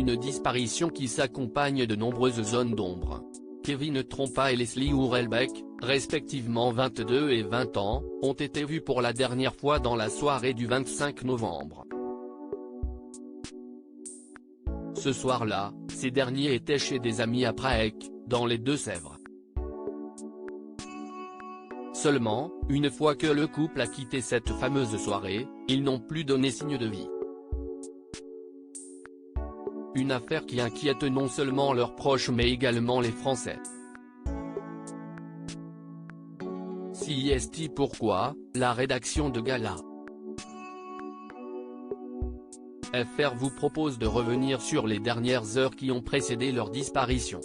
une disparition qui s'accompagne de nombreuses zones d'ombre. Kevin Trompa et Leslie Hurlbeck, respectivement 22 et 20 ans, ont été vus pour la dernière fois dans la soirée du 25 novembre. Ce soir-là, ces derniers étaient chez des amis à Prague, dans les Deux-Sèvres. Seulement, une fois que le couple a quitté cette fameuse soirée, ils n'ont plus donné signe de vie. Une affaire qui inquiète non seulement leurs proches mais également les Français. CIST Pourquoi, la rédaction de Gala FR vous propose de revenir sur les dernières heures qui ont précédé leur disparition.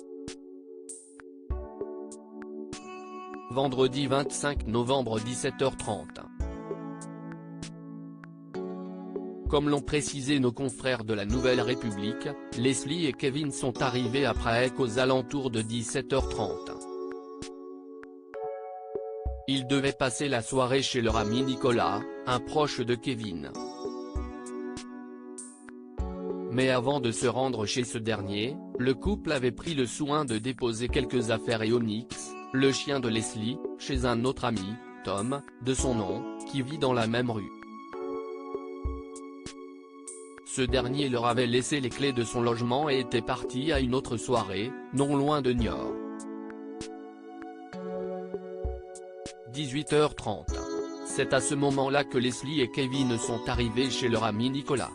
Vendredi 25 novembre 17h30. Comme l'ont précisé nos confrères de la Nouvelle République, Leslie et Kevin sont arrivés à Prague aux alentours de 17h30. Ils devaient passer la soirée chez leur ami Nicolas, un proche de Kevin. Mais avant de se rendre chez ce dernier, le couple avait pris le soin de déposer quelques affaires et Onyx, le chien de Leslie, chez un autre ami, Tom, de son nom, qui vit dans la même rue. Ce dernier leur avait laissé les clés de son logement et était parti à une autre soirée, non loin de Niort. 18h30. C'est à ce moment-là que Leslie et Kevin sont arrivés chez leur ami Nicolas.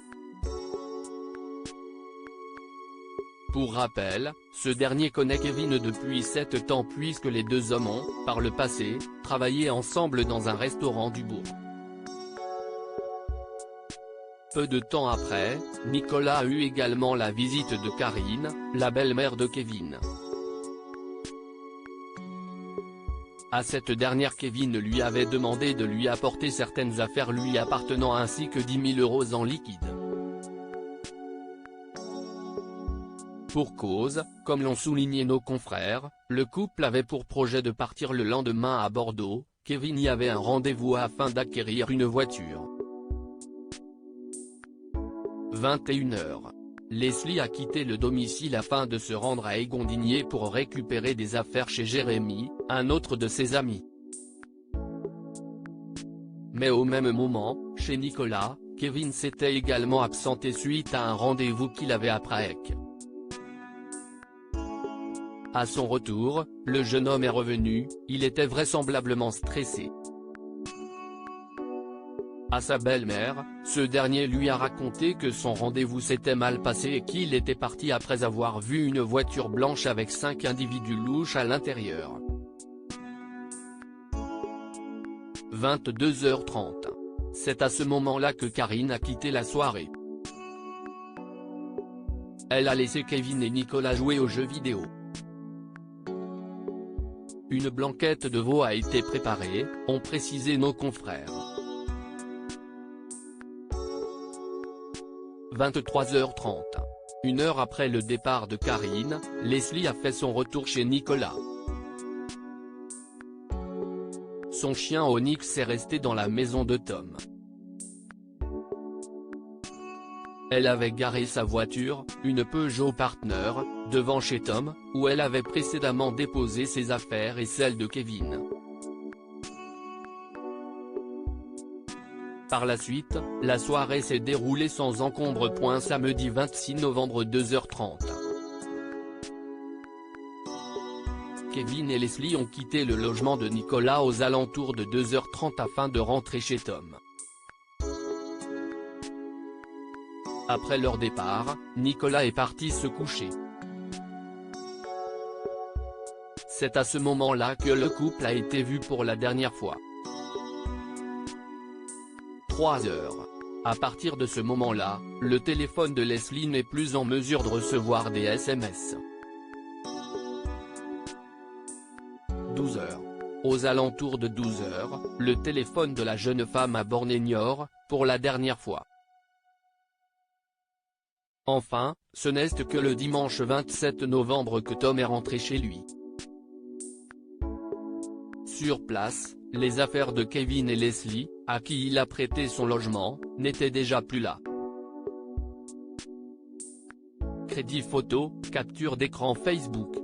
Pour rappel, ce dernier connaît Kevin depuis 7 ans puisque les deux hommes ont, par le passé, travaillé ensemble dans un restaurant du bourg. Peu de temps après, Nicolas a eu également la visite de Karine, la belle-mère de Kevin. À cette dernière Kevin lui avait demandé de lui apporter certaines affaires lui appartenant ainsi que 10 000 € en liquide. Pour cause, comme l'ont souligné nos confrères, le couple avait pour projet de partir le lendemain à Bordeaux, Kevin y avait un rendez-vous afin d'acquérir une voiture. 21h. Leslie a quitté le domicile afin de se rendre à Égondigné pour récupérer des affaires chez Jérémy, un autre de ses amis. Mais au même moment, chez Nicolas, Kevin s'était également absenté suite à un rendez-vous qu'il avait à Prague. À son retour, le jeune homme est revenu, il était vraisemblablement stressé. À sa belle-mère, ce dernier lui a raconté que son rendez-vous s'était mal passé et qu'il était parti après avoir vu une voiture blanche avec 5 individus louches à l'intérieur. 22h30. C'est à ce moment-là que Karine a quitté la soirée. Elle a laissé Kevin et Nicolas jouer aux jeux vidéo. Une blanquette de veau a été préparée, ont précisé nos confrères. 23h30. Une heure après le départ de Karine, Leslie a fait son retour chez Nicolas. Son chien Onyx est resté dans la maison de Tom. Elle avait garé sa voiture, une Peugeot Partner, devant chez Tom, où elle avait précédemment déposé ses affaires et celles de Kevin. Par la suite, la soirée s'est déroulée sans encombre. Samedi 26 novembre 2h30. Kevin et Leslie ont quitté le logement de Nicolas aux alentours de 2h30 afin de rentrer chez Tom. Après leur départ, Nicolas est parti se coucher. C'est à ce moment-là que le couple a été vu pour la dernière fois. 3 heures. À partir de ce moment-là, le téléphone de Leslie n'est plus en mesure de recevoir des SMS. 12 heures. Aux alentours de 12 heures, le téléphone de la jeune femme a borné Niort, pour la dernière fois. Enfin, ce n'est que le dimanche 27 novembre que Tom est rentré chez lui. Sur place, les affaires de Kevin et Leslie, à qui il a prêté son logement, n'étaient déjà plus là. crédit photo, capture d'écran Facebook.